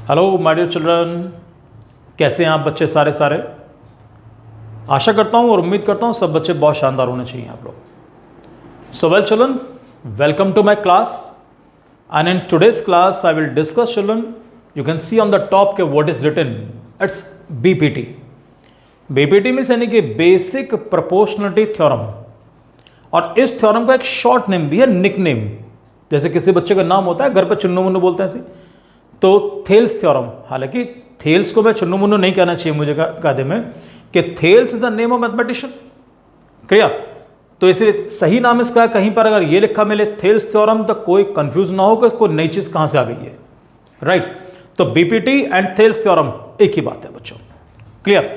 Hello my dear children, कैसे हैं आप बच्चे सारे। आशा करता हूं और उम्मीद करता हूं सब बच्चे बहुत शानदार होने चाहिए आप लोग। So well children, welcome to my class and in today's class I will discuss children, you can see on the top के what is written, it's BPT. BPT means यानी कि बेसिक प्रोपोर्शनलिटी थ्योरम, और इस theorem का एक short name भी है, nick name. जैसे किसी बच्चे का नाम होता है घर पर चुन्नू मुन्नू बोलते हैं ऐसे, तो थेल्स थ्योरम। हालांकि थेल्स को मैं चुन्नू मुन्नू नहीं कहना चाहिए मुझे कायदे में, कि Thales is a name of mathematician. Clear? तो इसलिए सही नाम इसका कहीं पर अगर ये लिखा मिले थेल्स थ्योरम, तो कोई कंफ्यूज ना हो कि कोई नई चीज कहां से आ गई है। राइट? तो बीपीटी एंड थेल्स थ्योरम एक ही बात है बच्चों। क्लियर?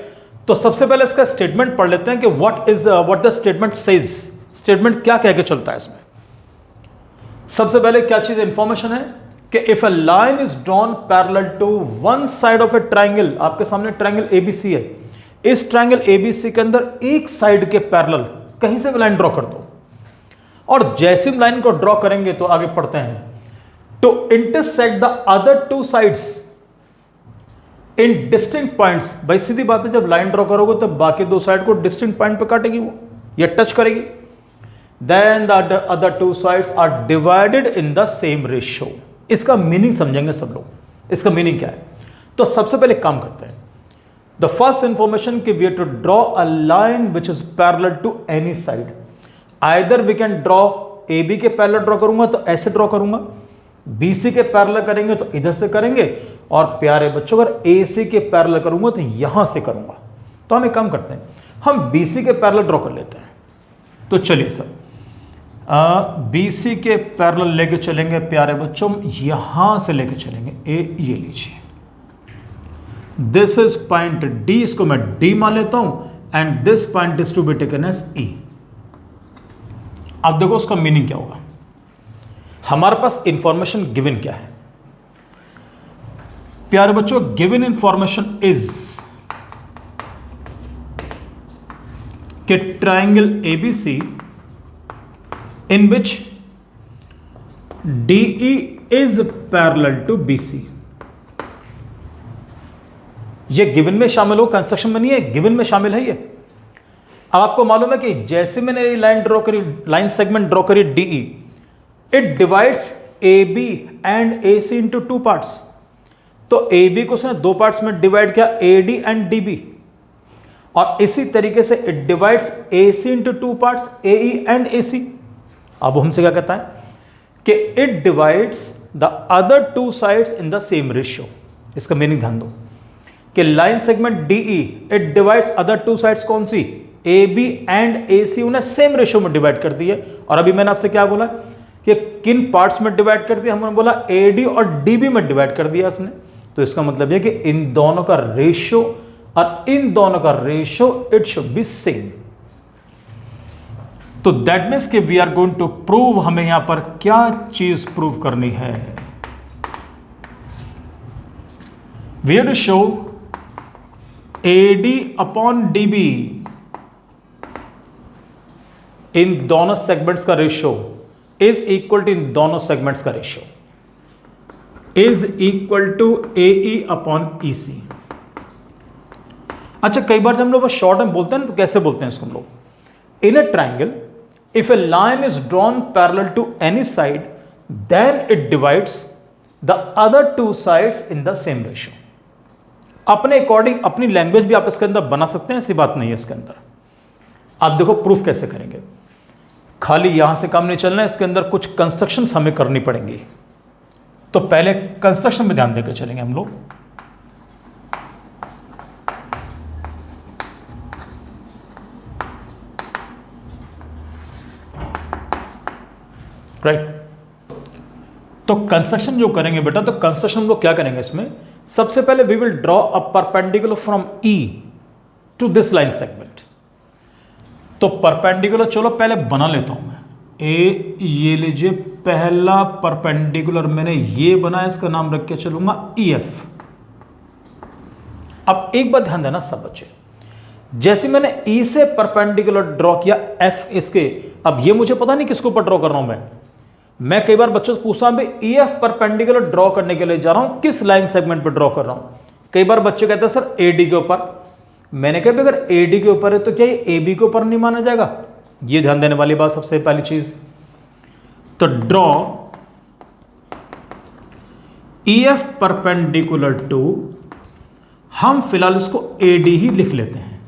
तो सबसे पहले इसका स्टेटमेंट पढ़ लेते हैं कि what the statement says. Statement क्या कह के चलता है इसमें। सबसे पहले क्या चीज इंफॉर्मेशन है कि if a line is drawn parallel to one side of a triangle, आपके सामने ट्राइंगल एबीसी है, इस ट्राइंगल एबीसी के अंदर एक साइड के पैरेलल कहीं से भी लाइन ड्रॉ कर दो, और जैसी लाइन को ड्रॉ करेंगे तो आगे पढ़ते हैं, to intersect the other two sides in distinct points. भाई सीधी बात है, जब लाइन ड्रॉ करोगे तो बाकी दो साइड को डिस्टिंक्ट पॉइंट पे काटेगी वो, या टच करेगी। Then the other two sides are divided in the same ratio. इसका मीनिंग समझेंगे सब लोग, इसका मीनिंग क्या है। तो सबसे पहले काम करते हैं, द फर्स्ट इंफॉर्मेशन कि we have to draw a line which is parallel to any side. Either we can draw, A B के पैरेलल ड्रॉ करूंगा तो ऐसे ड्रॉ करूंगा, बी सी के पैरेलल करेंगे तो इधर से करेंगे, और प्यारे बच्चों अगर ए सी के पैरेलल करूंगा तो यहां से करूंगा। तो हम एक काम करते हैं, हम बी सी के पैरेलल ड्रॉ कर लेते हैं। तो चलिए सर, बी सी के पैरेलल लेके चलेंगे प्यारे बच्चों, यहां से लेके चलेंगे ए, ये लीजिए, दिस इज पॉइंट डी, इसको मैं डी मान लेता हूं, and this point is to be taken as E. अब देखो उसका मीनिंग क्या होगा। हमारे पास इंफॉर्मेशन गिवन क्या है प्यारे बच्चों, गिवन इंफॉर्मेशन इज कि triangle ABC in which DE is parallel to BC। ये गिवन में शामिल हो, कंस्ट्रक्शन में नहीं है, गिवन में शामिल है ये। अब आपको मालूम है कि जैसे मैंने ये लाइन ड्रॉ करी, लाइन सेगमेंट ड्रॉ करी DE, it divides AB and AC into two parts. तो AB को उसने दो पार्ट्स में डिवाइड किया, AD एंड DB, और इसी तरीके से it divides AC into two parts, AE and AC। अब हमसे क्या कहता है कि it divides the other two sides in the same ratio. इसका मीनिंग ध्यान दो कि line segment DE it divides other two sides, कौन सी, AB एंड AC, उन्हें सेम रेशियो में डिवाइड कर दिए। और अभी मैंने आपसे क्या बोला कि किन पार्ट्स में डिवाइड कर दिया, हमने बोला AD और DB में डिवाइड कर दिया इसने। तो इसका मतलब यह कि इन दोनों का रेशियो और इन दोनों का ratio it should be same. तो दैट मीन्स कि we are going to prove, हमें यहां पर क्या चीज प्रूव करनी है, we have to show AD upon DB इन दोनों सेगमेंट्स का रेशियो इज इक्वल टू, इन दोनों सेगमेंट्स का ratio is equal to AE upon EC। अच्छा, कई बार जब हम लोग शॉर्ट में बोलते हैं ना, तो कैसे बोलते हैं इसको हम लोग, in a triangle if a line is drawn parallel to any side, then it divides the other two sides in the same ratio। अपने अकॉर्डिंग अपनी लैंग्वेज भी आप इसके अंदर बना सकते हैं, ऐसी बात नहीं है इसके अंदर। आप देखो प्रूफ कैसे करेंगे, खाली यहां से काम नहीं चलना है, इसके अंदर कुछ कंस्ट्रक्शंस हमें करनी पड़ेंगी। तो पहले कंस्ट्रक्शन में ध्यान देकर चलेंगे हम लोग। राइट? तो कंस्ट्रक्शन जो करेंगे बेटा, तो कंस्ट्रक्शन हम लोग क्या करेंगे इसमें, सबसे पहले we will draw a perpendicular from E to this line segment. तो परपेंडिकुलर चलो पहले बना लेता हूं मैं, ये लीजिए पहला परपेंडिकुलर मैंने ये बनाया, इसका नाम रख के चलूंगा EF। अब एक बात ध्यान देना सब बच्चे, जैसे मैंने E से परपेंडिकुलर ड्रॉ किया F इसके, अब ये मुझे पता नहीं किसके ऊपर ड्रॉ कर रहा हूं मैं, मैं कई बार बच्चों से पूछता हूं भाई EF परपेंडिकुलर ड्रॉ करने के लिए जा रहा हूं, किस लाइन सेगमेंट पर ड्रॉ कर रहा हूं। कई बार बच्चे कहते हैं सर AD के ऊपर। मैंने कहा अगर AD के ऊपर है तो क्या ये AB के ऊपर नहीं माना जाएगा? ये ध्यान देने वाली बात सबसे पहली चीज। तो ड्रॉ EF परपेंडिकुलर टू, हम फिलहाल इसको AD ही लिख लेते हैं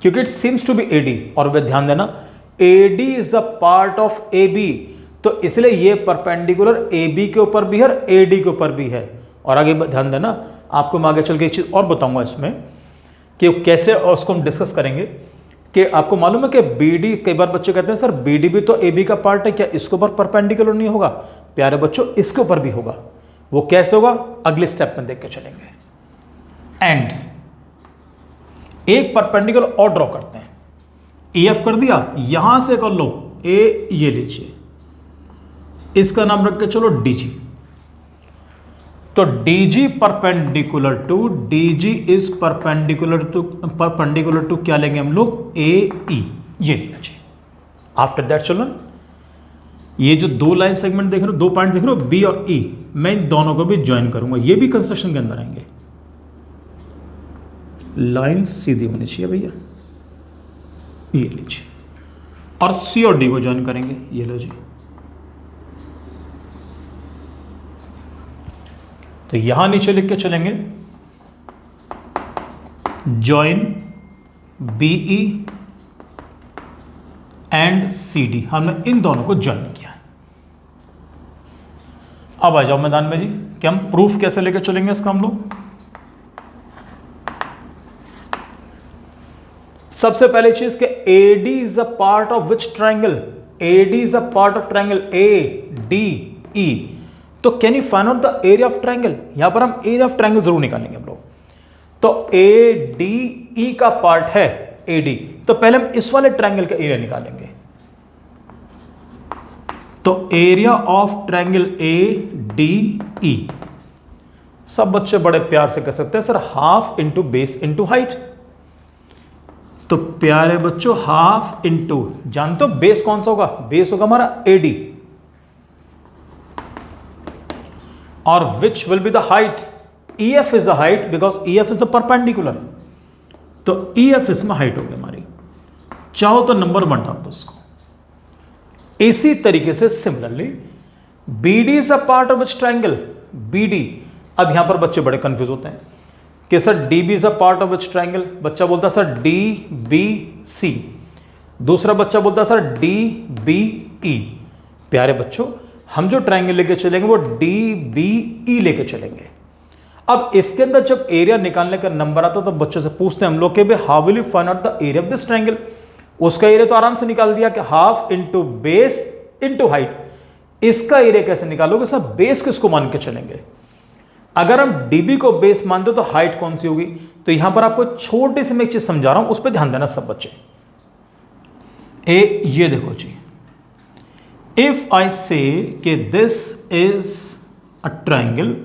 क्योंकि it seems to be AD। और वे ध्यान देना AD is the part of AB, तो इसलिए ये परपेंडिकुलर AB के ऊपर भी है और AD के ऊपर भी है। और आगे ध्यान देना, आपको मैं आगे चल के एक चीज और बताऊंगा इसमें कि कैसे, और उसको हम डिस्कस करेंगे कि आपको मालूम है कि BD, कई बार बच्चे कहते हैं सर BD भी तो AB का पार्ट है, क्या इसके ऊपर परपेंडिकुलर नहीं होगा? प्यारे बच्चों इसके ऊपर भी होगा। वो कैसे होगा अगले स्टेप में देख के चलेंगे। एंड एक परपेंडिकुलर और ड्रॉ करते हैं। EF कर दिया, यहां से कर लो A, ये लीजिए, इसका नाम रख के चलो DG। तो DG perpendicular to, DG is perpendicular to क्या लेंगे हम लोग? AE, ये लिया जी। आफ्टर दैट चिल्ड्रन, ये जो दो लाइन सेगमेंट देख रहे हो, दो पॉइंट देख रहे हो B और E, मैं इन दोनों को भी ज्वाइन करूंगा। ये भी कंस्ट्रक्शन के अंदर आएंगे। लाइन सीधी होनी चाहिए भैया, ये लीजिए, और C और D को ज्वाइन करेंगे। ये लो जी। तो यहां नीचे लिख के चलेंगे ज्वाइन BE एंड CD। हमने इन दोनों को ज्वाइन किया। अब आ जाओ मैदान में जी कि हम प्रूफ कैसे लेके चलेंगे इसका। हम लोग सबसे पहले चीज के AD is a part of which triangle? AD is a part of triangle ADE। तो can you find out the area of triangle? यहां पर हम एरिया ऑफ ट्राइंगल जरूर निकालेंगे हम लोग। तो ADE का पार्ट है AD, तो पहले हम इस वाले ट्राइंगल का एरिया निकालेंगे। तो एरिया ऑफ ट्राइंगल ADE, सब बच्चे बड़े प्यार से कह सकते हैं sir half into base into height. तो प्यारे बच्चों हाफ इंटू, जानते हो बेस कौन सा होगा? बेस होगा हमारा AD, और which will be the height? EF is the height because EF is the perpendicular. तो EF इसमें हाइट होगी हमारी। चाहो तो नंबर 1 डाल दो उसको। इसी तरीके से similarly BD is a part of which triangle? BD। अब यहां पर बच्चे बड़े कंफ्यूज होते हैं कि sir DB is a part of which triangle? बच्चा बोलता है सर DBC, दूसरा बच्चा बोलता है सर DBE। प्यारे बच्चों हम जो ट्राइंगल लेके चलेंगे वो DBE लेके चलेंगे। अब इसके अंदर जब एरिया निकालने का नंबर आता है तो बच्चों से पूछते हैं हम लोग कि भाई how will you find out the area of this triangle? उसका एरिया तो आराम से निकाल दिया कि half into base into height. इसका एरिया कैसे निकालोगे सर? बेस किसको मान के चलेंगे? अगर हम DB को बेस मानते हो तो हाइट कौन सी होगी? तो यहां पर आपको छोटी सी मैं एक चीज समझा रहा हूं, उस पर ध्यान देना सब बच्चे। ये देखो जी, इफ आई से कि this is a triangle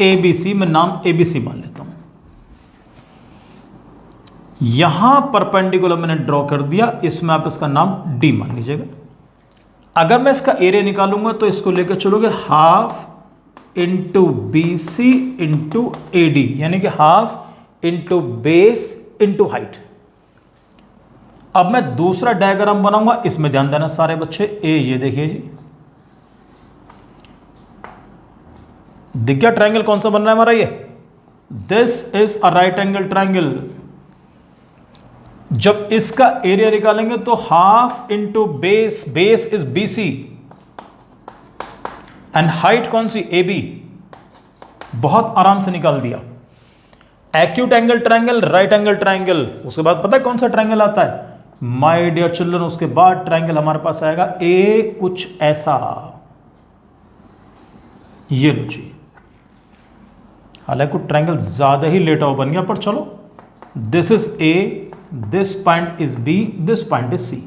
ABC, मैं नाम ABC मान लेता हूं। यहां परपेंडिकुलर मैंने ड्रॉ कर दिया, इसमें आप इसका नाम D मान लीजिएगा। अगर मैं इसका एरिया निकालूंगा तो इसको लेकर चलोगे half into BC into AD, यानी कि half into base into height. अब मैं दूसरा डायग्राम बनाऊंगा, इसमें ध्यान देना सारे बच्चे। ये देखिए जी, दिख गया ट्राइंगल कौन सा बन रहा है हमारा? ये this is a right angle triangle. जब इसका एरिया निकालेंगे तो half into base, base is BC and height कौन सी? AB। बहुत आराम से निकाल दिया। Acute angle triangle, right angle triangle, उसके बाद पता है कौन सा ट्राइंगल आता है माय डियर चिल्ड्रन? उसके बाद ट्राइंगल हमारे पास आएगा कुछ ऐसा, ये लो जी। हालांकि ट्राइंगल ज्यादा ही लेटा हुआ बन गया, पर चलो, this is A, this point is B, this point is C।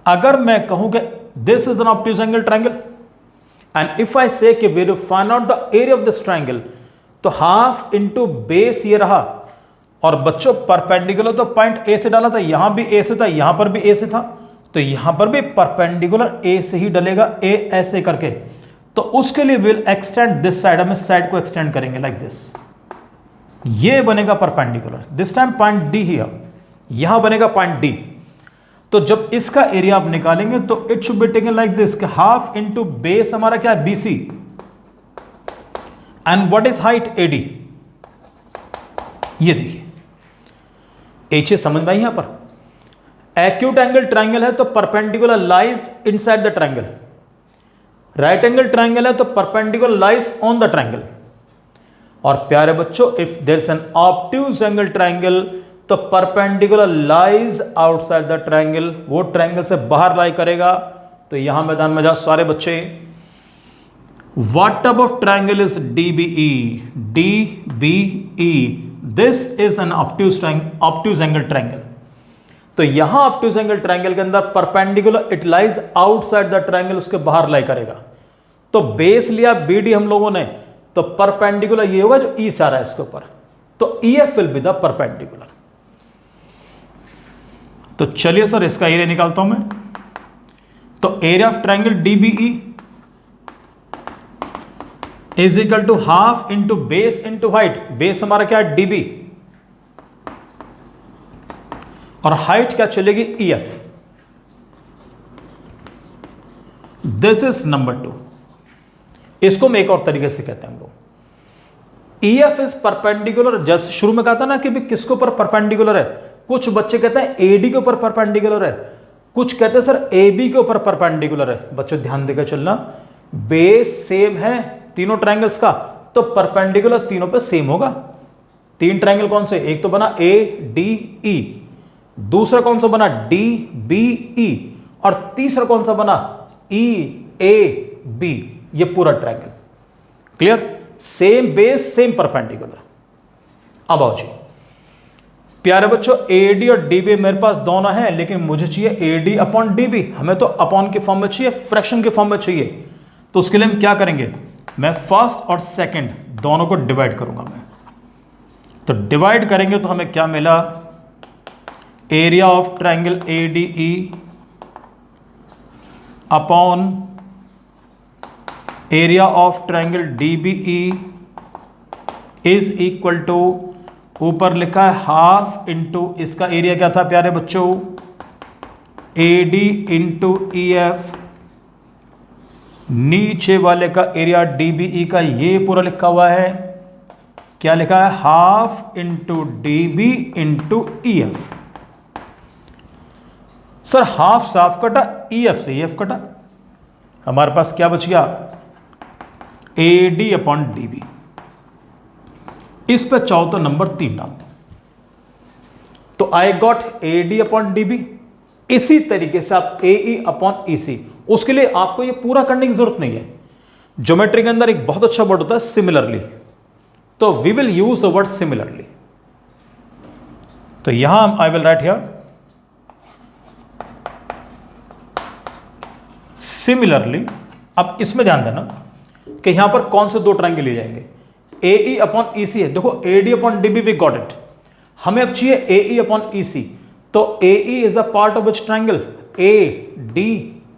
अगर मैं कहूं कि this is an obtuse angle triangle and if I say that we will find out the area of this triangle, तो half into base ये रहा, और बच्चों perpendicular तो पॉइंट A से डाला था, यहां भी A से था, यहां पर भी A से था, तो यहां पर भी परपेंडिकुलर ए से ही डलेगा, ए ऐसे करके। तो उसके लिए विल एक्सटेंड दिस साइड, हम इस साइड को एक्सटेंड करेंगे लाइक दिस, ये बनेगा perpendicular. This time point D here, यहां बनेगा पॉइंट डी। तो जब इसका एरिया आप निकालेंगे तो it should be taken like this, half into base हमारा क्या है BC, and what is height AD. ये देखिए एच समझ में आई यहां पर, एक्यूट एंगल ट्राइंगल है तो perpendicular lies inside the triangle, right angle triangle है तो perpendicular lies on the triangle. और प्यारे बच्चों, if there is an obtuse angle triangle तो perpendicular lies outside the triangle, वो ट्राइंगल से बाहर लाई करेगा। तो यहां मैदान में जाओ सारे बच्चे, what type of triangle is DBE, DBE, this is an obtuse angle triangle. तो यहां ऑब्ट्यूज एंगल ट्राइंगल के अंदर perpendicular it lies outside the triangle, उसके बाहर लाई करेगा। तो बेस लिया बीडी हम लोगों ने, तो परपेंडिकुलर ये होगा जो ई से आ रहा है इसके ऊपर, तो EF will be the perpendicular. तो चलिए सर इसका एरिया निकालता हूं मैं। तो area of triangle DBE is equal to half into base into height, base हमारा क्या है डीबी, और हाइट क्या चलेगी ईएफ। This is number 2। इसको मैं एक और तरीके से कहते हैं हम लोग, ईएफ इज परपेंडिकुलर। जब शुरू में कहा था ना कि भी किसके ऊपर परपेंडिकुलर है, कुछ बच्चे कहते हैं एडी के ऊपर परपेंडिकुलर है, कुछ कहते हैं सर एबी के ऊपर परपेंडिकुलर है। बच्चों ध्यान देकर चलना, बेस सेम है तीनों ट्राइंगल्स का, तो परपेंडिकुलर तीनों पे सेम होगा। तीन ट्राइंगल कौन से, एक तो बना ए डी ई, दूसरा कौन सा बना डी बी ई, और तीसरा कौन सा बना ई ए बी। ये पूरा triangle clear, same base same perpendicular. अब आओ जी प्यारे बच्चों, एडी और डीबी मेरे पास दोनों हैं, लेकिन मुझे चाहिए एडी अपॉन डीबी, हमें तो अपॉन के फॉर्म में चाहिए, फ्रैक्शन के फॉर्म में चाहिए। तो उसके लिए हम क्या करेंगे, मैं फर्स्ट और सेकंड दोनों को डिवाइड करूंगा मैं। तो डिवाइड करेंगे तो हमें क्या मिला, area of triangle ADE upon area of triangle DBE is equal to, ऊपर लिखा है हाफ इंटू, इसका एरिया क्या था प्यारे बच्चों एडी इंटू ई एफ, नीचे वाले का एरिया डीबीई का ये पूरा लिखा हुआ है, क्या लिखा है half into dB into E F. Sir half साफ कटा, ई एफ से ई एफ कटा, हमारे पास क्या बच गया A D upon D B. इस पे चाहो तो नंबर 3 डाल दो, तो I got A D upon D B. इसी तरीके से आप ए ई अपॉन ई सी, उसके लिए आपको ये पूरा करने की जरूरत नहीं है। ज्योमेट्री के अंदर एक बहुत अच्छा वर्ड होता है सिमिलरली, तो we will use the word similarly. तो यहां I will write here similarly. अब इसमें ध्यान देना कि यहां पर कौन से दो ट्राइंगल लिए जाएंगे, ए ई अपॉन ई सी है, देखो A D upon D B we got it, हमें अब चाहिए A E upon E C. तो A E is a part of which triangle, A D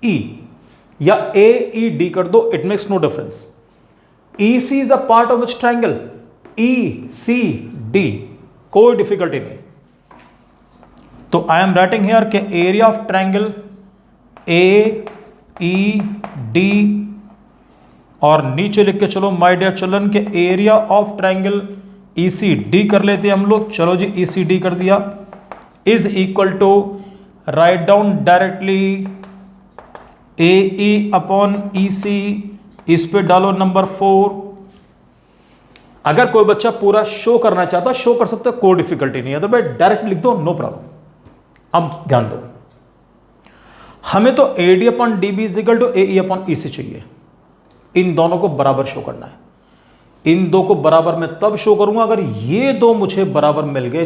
E, या ए ई डी कर दो, it makes no difference. E C is a part of which triangle, E C D, कोई difficulty नहीं। तो I am writing here के area of triangle A E D, और नीचे लिख के चलो माय डियर चिल्ड्रन के area of triangle E C D कर लेते हैं हम लोग। चलो जी ई सी डी कर दिया, is equal to, write down directly A E upon E C, इस पे डालो नंबर 4। अगर कोई बच्चा पूरा शो करना चाहता शो कर सकता है, कोई डिफिकल्टी नहीं है, तो भाई डायरेक्ट लिख दो, नो प्रॉब्लम। अब ध्यान दो, हमें तो A D upon D B is equal to A E upon E C चाहिए, इन दोनों को बराबर शो करना है। इन दो को बराबर मैं तब शो करूंगा अगर ये दो मुझे बराबर मिल गए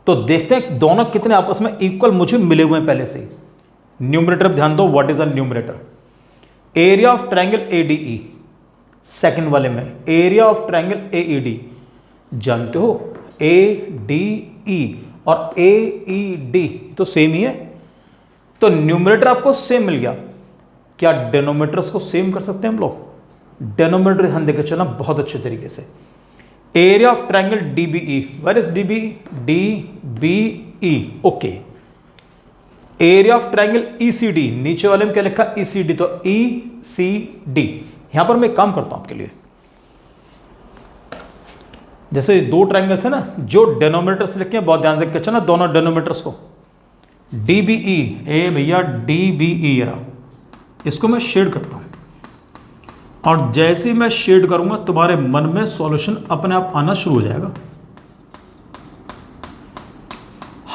तो देखते हैं दोनों कितने आपस में इक्वल मुझे मिले हुए हैं पहले से ही। न्यूमरेटर ध्यान दो, what is a numerator, area of triangle A D E, second वाले में area of triangle A E D, जानते हो ए डी ई और ए ई डी तो सेम ही है, तो न्यूमरेटर आपको सेम मिल गया, क्या डेनोमीटर्स को सेम कर सकते हैं हम लोग? डेनोमीटर हम देकर चलना बहुत अच्छे तरीके से। Area of triangle DBE, where is DBE? DBE, okay. Area of triangle ECD, नीचे वाले में क्या लिखा? ईसीडी, तो ईसीडी। यहां पर मैं काम करता हूं आपके लिए, जैसे दो ट्रायंगल्स है ना, जो डेनोमीटर्स लिखे हैं बहुत ध्यान से चलना, दोनों डेनोमीटर्स को। डीबीई, ए भैया डीबीई, इसको मैं शेड करता हूं, और जैसे ही मैं शेड करूंगा तुम्हारे मन में सॉल्यूशन अपने आप आना शुरू हो जाएगा।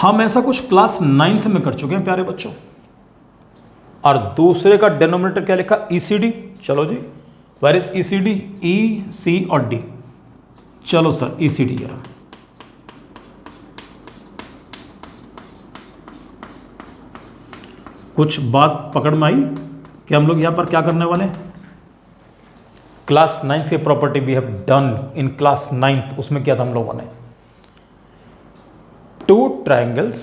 हम ऐसा कुछ क्लास 9th में कर चुके हैं प्यारे बच्चों। और दूसरे का डेनोमिनेटर क्या लिखा? ईसीडी। चलो जी, वेयर इज ईसीडी? ई, सी और डी। चलो सर ईसीडी जरा, कुछ बात पकड़ में आई कि हम लोग यहां पर क्या करने वाले हैं? क्लास 9th की property we have done in class 9th। उसमें क्या था हम लोगों ने? Two triangles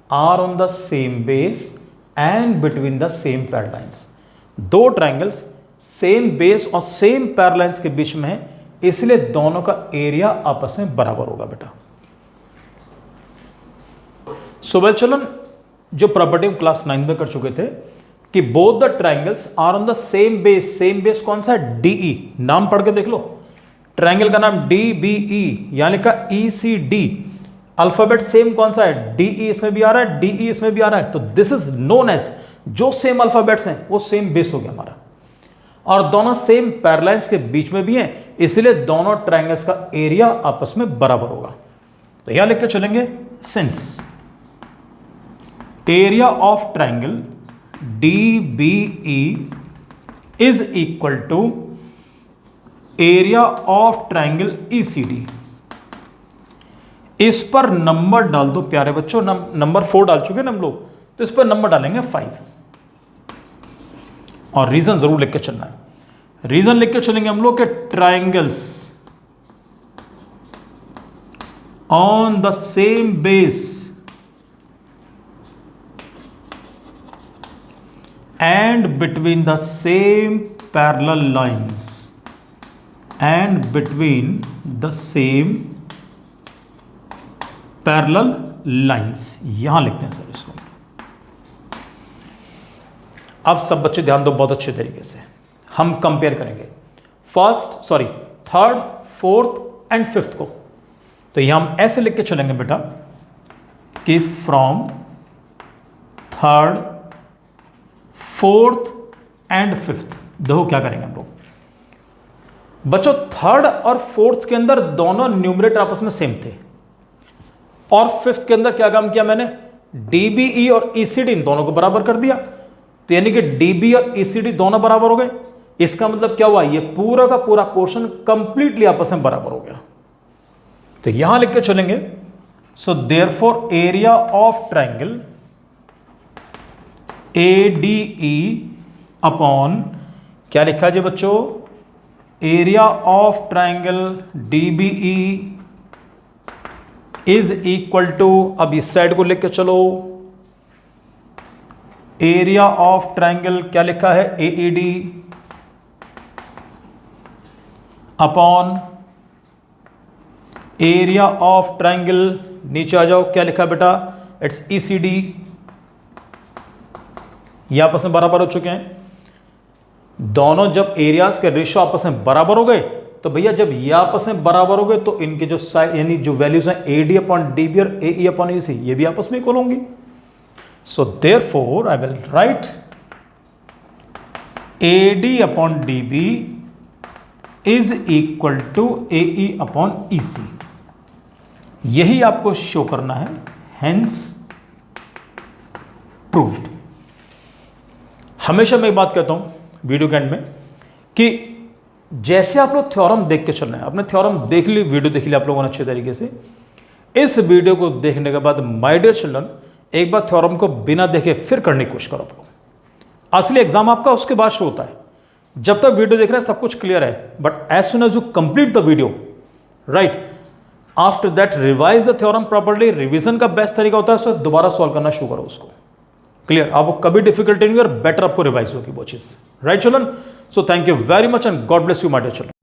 are on the same base and between the same parallel lines. दो ट्रायंगल्स सेम बेस और सेम पैरेललाइंस के बीच में है, इसलिए दोनों का एरिया आपस में बराबर होगा बेटा। सो वेल चिल्ड्रन, जो प्रॉपर्टी हम क्लास 9 में कर चुके थे कि both the triangles are on the same base. Same base कौन सा है? डीई। नाम पढ़ के देख लो, ट्रायंगल का नाम डीबीई, यानी का ईसीडी। अल्फाबेट सेम कौन सा है? डीई इसमें भी आ रहा है, डीई इसमें भी आ रहा है, तो दिस इज नोन एज, जो सेम अल्फाबेट्स हैं वो सेम बेस हो गया हमारा, और दोनों सेम पैरेललाइंस के बीच में भी हैं, इसलिए दोनों ट्रायंगल्स का एरिया आपस में बराबर होगा। तो यहां लिख के चलेंगे, since area of triangle DBE is equal to area of triangle ECD। इस पर नंबर डाल दो प्यारे बच्चों, नंबर 4 डाल चुके हैं हम लोग, तो इस पर नंबर डालेंगे 5, और रीजन जरूर लिख के चलना है। रीजन लिख के चलेंगे हम लोग के triangles on the same base and between the same parallel lines and between the same parallel lines, यहां लिखते हैं सर इसको। अब सब बच्चे ध्यान दो बहुत अच्छे तरीके से, हम कंपेयर करेंगे थर्ड, फोर्थ एंड फिफ्थ को। तो यहां हम ऐसे लिख के चलेंगे बेटा कि from third, fourth and fifth. देखो क्या करेंगे हम लोग बच्चों, थर्ड और फोर्थ के अंदर दोनों न्यूमरेटर आपस में सेम थे, और फिफ्थ के अंदर क्या काम किया मैंने? डीबीई और ईसीडी इन दोनों को बराबर कर दिया, तो यानी कि डीबी और ईसीडी दोनों बराबर हो गए। इसका मतलब क्या हुआ? ये पूरा का पूरा पोर्शन कंप्लीटली आपस में बराबर हो गया। तो यहां लिख के चलेंगे, so therefore area of triangle ADE upon क्या लिखा जी बच्चों? Area of triangle DBE is equal to, अब इस साइड को लिख के चलो, एरिया ऑफ ट्रायंगल क्या लिखा है? AED upon area of triangle, नीचे आ जाओ, क्या लिखा बेटा? It's ECD। ये आपस में बराबर हो चुके हैं। दोनों जब एरियाज के रेशियो आपस में बराबर हो गए, तो भैया जब ये आपस में बराबर हो गए तो इनके जो यानी जो वैल्यूज हैं AD अपॉन DB और AE अपॉन EC, ये भी आपस में इक्वल होंगी। So therefore I will write AD upon DB is equal to AE upon EC। यही आपको शो करना है, हेंस प्रूव्ड। हमेशा मैं एक बात कहता हूं वीडियो के एंड में कि जैसे आप लोग थ्योरम देख के चल रहे हैं, आपने थ्योरम देख ली, वीडियो देख ली आप लोगों ने अच्छे तरीके से, इस वीडियो को देखने के बाद माय डियर चिल्ड्रन एक बार थ्योरम को बिना देखे फिर करने की कोशिश करो आप लोग। असली एग्जाम आपका उसके बाद शुरू होता है, जब तक वीडियो देख रहे हैं सब कुछ क्लियर है, but as soon as you complete the video, right, after that revise the theorem properly. Revision का बेस्ट तरीका होता है दोबारा सॉल्व करना शुरू करो उसको, क्लियर, आपको कभी डिफिकल्टी नहीं और बेटर आपको रिवाइज होगी वो चीज़, right children. So thank you very much and God bless you my dear children.